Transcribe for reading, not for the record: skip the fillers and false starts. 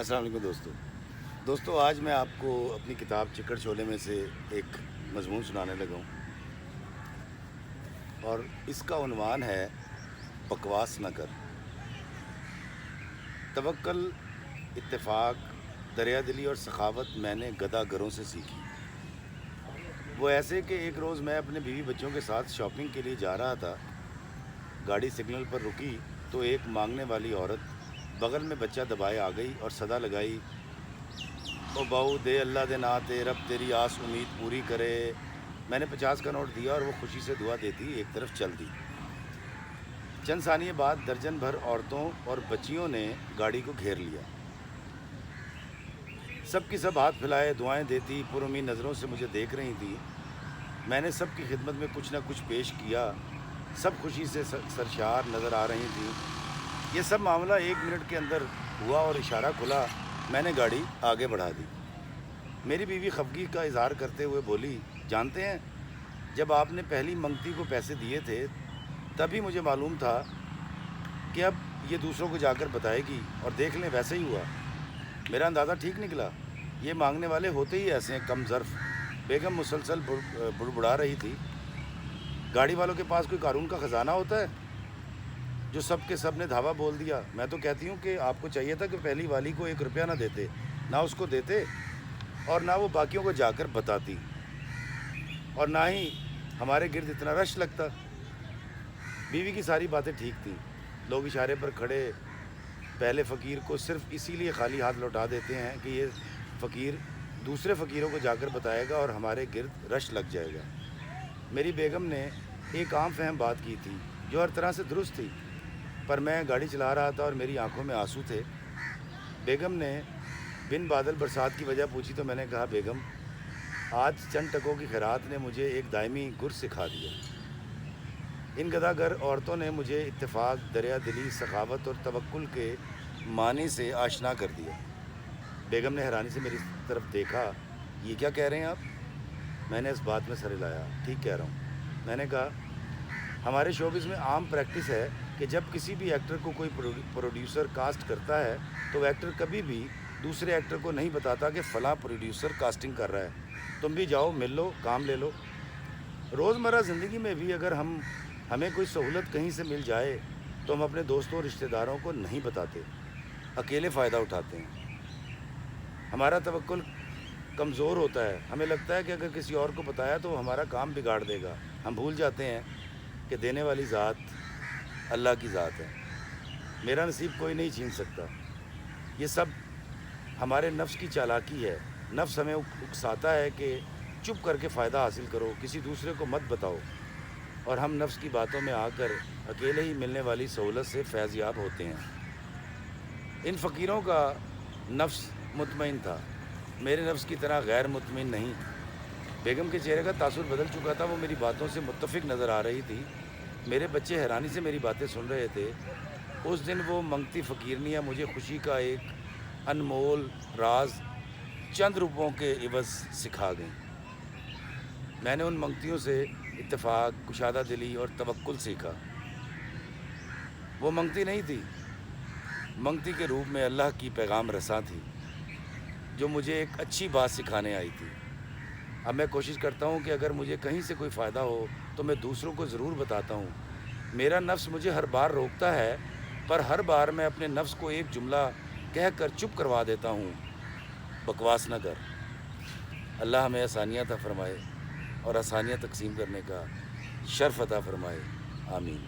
السلام علیکم دوستو آج میں آپ کو اپنی کتاب چکر چھولے میں سے ایک مضمون سنانے لگا ہوں، اور اس کا عنوان ہے بکواس نہ کر۔ توکل، اتفاق، دریا دلی اور سخاوت میں نے گدھا گروں سے سیکھی۔ وہ ایسے کہ ایک روز میں اپنے بیوی بچوں کے ساتھ شاپنگ کے لیے جا رہا تھا۔ گاڑی سگنل پر رکی تو ایک مانگنے والی عورت بغل میں بچہ دبائے آ گئی اور صدا لگائی، او باؤ دے اللہ دے ناتے، رب تیری آس امید پوری کرے۔ میں نے 50 کا نوٹ دیا اور وہ خوشی سے دعا دیتی ایک طرف چل دی۔ چند ثانیے بعد درجن بھر عورتوں اور بچیوں نے گاڑی کو گھیر لیا۔ سب کی سب ہاتھ پھیلائے دعائیں دیتی پر امید نظروں سے مجھے دیکھ رہی تھی۔ میں نے سب کی خدمت میں کچھ نہ کچھ پیش کیا۔ سب خوشی سے سرشار نظر آ رہی تھی۔ یہ سب معاملہ 1 منٹ کے اندر ہوا اور اشارہ کھلا، میں نے گاڑی آگے بڑھا دی۔ میری بیوی خفگی کا اظہار کرتے ہوئے بولی، جانتے ہیں جب آپ نے پہلی منگتی کو پیسے دیے تھے تبھی مجھے معلوم تھا کہ اب یہ دوسروں کو جا کر بتائے گی، اور دیکھ لیں ویسے ہی ہوا۔ میرا اندازہ ٹھیک نکلا۔ یہ مانگنے والے ہوتے ہی ایسے ہیں، کم ظرف۔ بیگم مسلسل بڑبڑا رہی تھی، گاڑی والوں کے پاس کوئی قارون کا خزانہ ہوتا ہے جو سب کے سب نے دھاوا بول دیا۔ میں تو کہتی ہوں کہ آپ کو چاہیے تھا کہ پہلی والی کو 1 روپیہ نہ دیتے، نہ اس کو دیتے اور نہ وہ باقیوں کو جا کر بتاتی، اور نہ ہی ہمارے گرد اتنا رش لگتا۔ بیوی کی ساری باتیں ٹھیک تھیں۔ لوگ اشارے پر کھڑے پہلے فقیر کو صرف اسی لیے خالی ہاتھ لوٹا دیتے ہیں کہ یہ فقیر دوسرے فقیروں کو جا کر بتائے گا اور ہمارے گرد رش لگ جائے گا۔ میری بیگم نے ایک عام فہم بات کی تھی جو ہر طرح سے درست تھی، پر میں گاڑی چلا رہا تھا اور میری آنکھوں میں آنسو تھے۔ بیگم نے بن بادل برسات کی وجہ پوچھی تو میں نے کہا، بیگم آج چند ٹکوں کی خیرات نے مجھے ایک دائمی گر سکھا دیا۔ ان گدھا گر عورتوں نے مجھے اتفاق، دریا دلی، سخاوت اور توکل کے معنی سے آشنا کر دیا۔ بیگم نے حیرانی سے میری طرف دیکھا، یہ کیا کہہ رہے ہیں آپ؟ میں نے اس بات میں سر ہلایا، ٹھیک کہہ رہا ہوں۔ میں نے کہا، ہمارے شوبز میں عام پریکٹس ہے کہ جب کسی بھی ایکٹر کو کوئی پروڈیوسر کاسٹ کرتا ہے تو وہ ایکٹر کبھی بھی دوسرے ایکٹر کو نہیں بتاتا کہ فلاں پروڈیوسر کاسٹنگ کر رہا ہے، تم بھی جاؤ مل لو، کام لے لو۔ روزمرہ زندگی میں بھی اگر ہمیں کوئی سہولت کہیں سے مل جائے تو ہم اپنے دوستوں اور رشتہ داروں کو نہیں بتاتے، اکیلے فائدہ اٹھاتے ہیں۔ ہمارا توکل کمزور ہوتا ہے، ہمیں لگتا ہے کہ اگر کسی اور کو بتایا تو ہمارا کام بگاڑ دے گا۔ ہم بھول جاتے ہیں کہ دینے والی ذات اللہ کی ذات ہے، میرا نصیب کوئی نہیں چھین سکتا۔ یہ سب ہمارے نفس کی چالاکی ہے۔ نفس ہمیں اکساتا ہے کہ چپ کر کے فائدہ حاصل کرو، کسی دوسرے کو مت بتاؤ، اور ہم نفس کی باتوں میں آ کر اکیلے ہی ملنے والی سہولت سے فیض یاب ہوتے ہیں۔ ان فقیروں کا نفس مطمئن تھا، میرے نفس کی طرح غیر مطمئن نہیں۔ بیگم کے چہرے کا تاثر بدل چکا تھا، وہ میری باتوں سے متفق نظر آ رہی تھی۔ میرے بچے حیرانی سے میری باتیں سن رہے تھے۔ اس دن وہ منگتی فقیرنیاں مجھے خوشی کا ایک انمول راز چند روپوں کے عوض سکھا گئیں۔ میں نے ان منگتیوں سے اتفاق، کشادہ دلی اور توکل سیکھا۔ وہ منگتی نہیں تھی، منگتی کے روپ میں اللہ کی پیغام رساں تھی جو مجھے ایک اچھی بات سکھانے آئی تھی۔ اب میں کوشش کرتا ہوں کہ اگر مجھے کہیں سے کوئی فائدہ ہو تو میں دوسروں کو ضرور بتاتا ہوں۔ میرا نفس مجھے ہر بار روکتا ہے، پر ہر بار میں اپنے نفس کو ایک جملہ کہہ کر چپ کروا دیتا ہوں، بکواس نہ کر۔ اللہ ہمیں آسانیاں عطا فرمائے اور آسانیاں تقسیم کرنے کا شرف عطا فرمائے، آمین۔